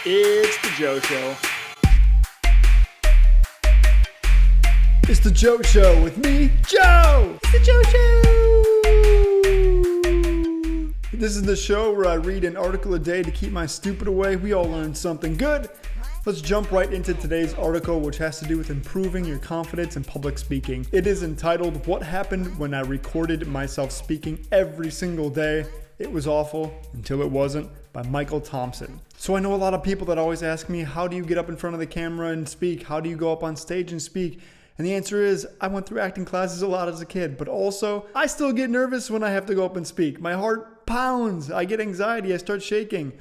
It's the Joe Show. It's the Joe Show with me, Joe. It's the Joe Show. This is the show where I read an article a day to keep my stupid away. We all learn something good. Let's jump right into today's article, which has to do with improving your confidence in public speaking. It is entitled, "What Happened When I Recorded Myself Speaking Every Single Day. It Was Awful Until It Wasn't," by Michael Thompson. So I know a lot of people that always ask me, how do you get up in front of the camera and speak? How do you go up on stage and speak? And the answer is, I went through acting classes a lot as a kid, but also I still get nervous when I have to go up and speak. My heart pounds, I get anxiety, I start shaking,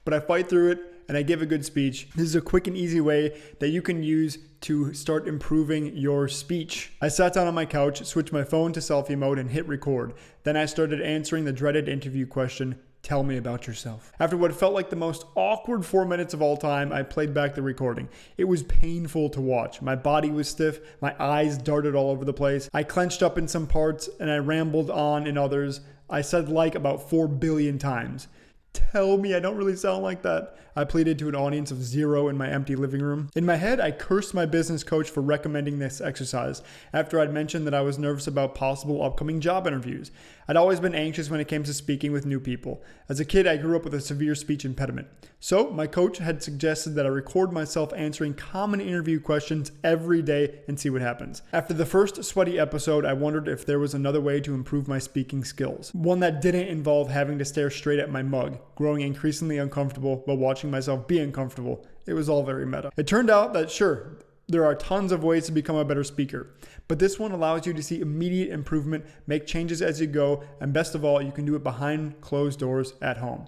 but I fight through it and I give a good speech. This is a quick and easy way that you can use to start improving your speech. I sat down on my couch, switched my phone to selfie mode and hit record. Then I started answering the dreaded interview question, "Tell me about yourself." After what felt like the most awkward 4 minutes of all time, I played back the recording. It was painful to watch. My body was stiff, my eyes darted all over the place. I clenched up in some parts and I rambled on in others. I said like about 4 billion times. Tell me I don't really sound like that. I pleaded to an audience of 0 in my empty living room. In my head, I cursed my business coach for recommending this exercise after I'd mentioned that I was nervous about possible upcoming job interviews. I'd always been anxious when it came to speaking with new people. As a kid, I grew up with a severe speech impediment. So my coach had suggested that I record myself answering common interview questions every day and see what happens. After the first sweaty episode, I wondered if there was another way to improve my speaking skills. One that didn't involve having to stare straight at my mug, growing increasingly uncomfortable while watching myself be uncomfortable. It was all very meta. It turned out that sure, there are tons of ways to become a better speaker, but this one allows you to see immediate improvement, make changes as you go, and best of all, you can do it behind closed doors at home.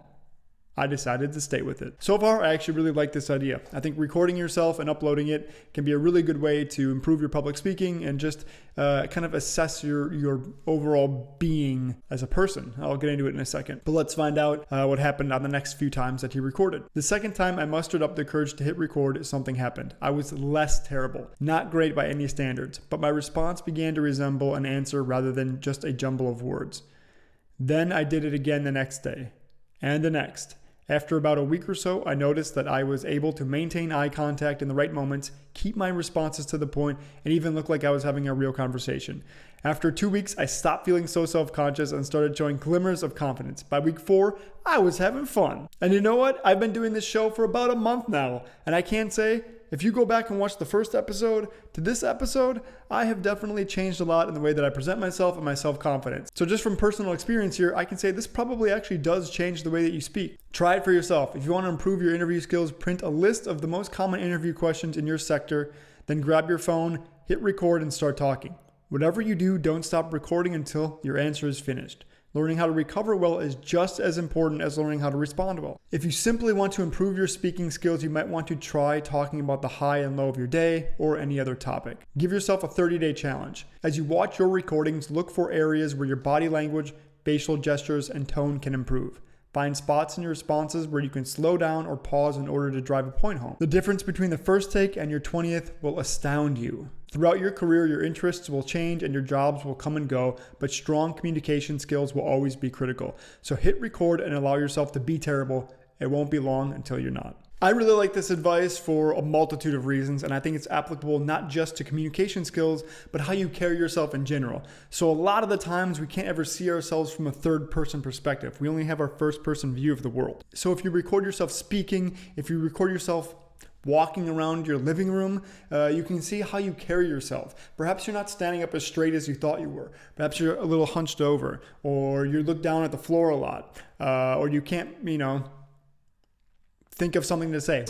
I decided to stay with it. So far, I actually really like this idea. I think recording yourself and uploading it can be a really good way to improve your public speaking and just kind of assess your overall being as a person. I'll get into it in a second. But let's find out what happened on the next few times that he recorded. The second time I mustered up the courage to hit record, something happened. I was less terrible. Not great by any standards, but my response began to resemble an answer rather than just a jumble of words. Then I did it again the next day, and the next. After about a week or so, I noticed that I was able to maintain eye contact in the right moments, keep my responses to the point, and even look like I was having a real conversation. After 2 weeks, I stopped feeling so self-conscious and started showing glimmers of confidence. By week 4, I was having fun. And you know what? I've been doing this show for about a month now, and I can't say, if you go back and watch the first episode to this episode, I have definitely changed a lot in the way that I present myself and my self-confidence. So just from personal experience here, I can say this probably actually does change the way that you speak. Try it for yourself. If you want to improve your interview skills, print a list of the most common interview questions in your sector, then grab your phone, hit record, and start talking. Whatever you do, don't stop recording until your answer is finished. Learning how to recover well is just as important as learning how to respond well. If you simply want to improve your speaking skills, you might want to try talking about the high and low of your day or any other topic. Give yourself a 30-day challenge. As you watch your recordings, look for areas where your body language, facial gestures, and tone can improve. Find spots in your responses where you can slow down or pause in order to drive a point home. The difference between the first take and your 20th will astound you. Throughout your career, your interests will change and your jobs will come and go, but strong communication skills will always be critical. So hit record and allow yourself to be terrible. It won't be long until you're not. I really like this advice for a multitude of reasons, and I think it's applicable not just to communication skills, but how you carry yourself in general. So a lot of the times we can't ever see ourselves from a third-person perspective. We only have our first-person view of the world. So if you record yourself speaking, if you record yourself walking around your living room, you can see how you carry yourself. Perhaps you're not standing up as straight as you thought you were. Perhaps you're a little hunched over, or you look down at the floor a lot, or you can't, think of something to say.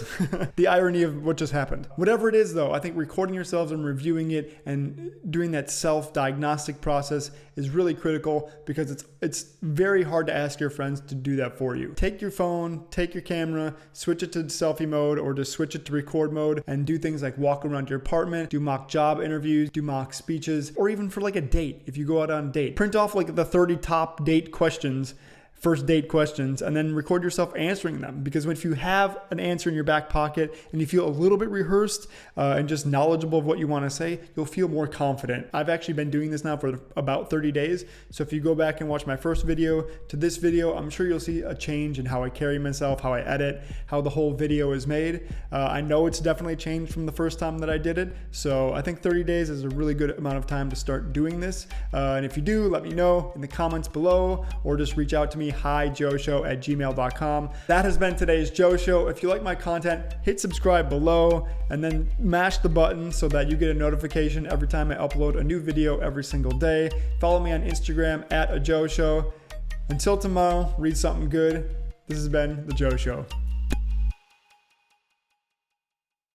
The irony of what just happened. Whatever it is though, I think recording yourselves and reviewing it and doing that self-diagnostic process is really critical because it's very hard to ask your friends to do that for you. Take your phone, take your camera, switch it to selfie mode or just switch it to record mode and do things like walk around your apartment, do mock job interviews, do mock speeches, or even for like a date. If you go out on a date, print off like the 30 top date questions first date questions and then record yourself answering them. Because if you have an answer in your back pocket and you feel a little bit rehearsed and just knowledgeable of what you want to say, you'll feel more confident. I've actually been doing this now for about 30 days. So if you go back and watch my first video to this video, I'm sure you'll see a change in how I carry myself, how I edit, how the whole video is made. I know it's definitely changed from the first time that I did it. So I think 30 days is a really good amount of time to start doing this. And if you do, let me know in the comments below or just reach out to me, hijoeshow@gmail.com. That has been today's Joe Show. If you like my content, hit subscribe below and then mash the button so that you get a notification every time I upload a new video every single day. Follow me on Instagram @ajoeshow. Until tomorrow, read something good. This has been The Joe Show.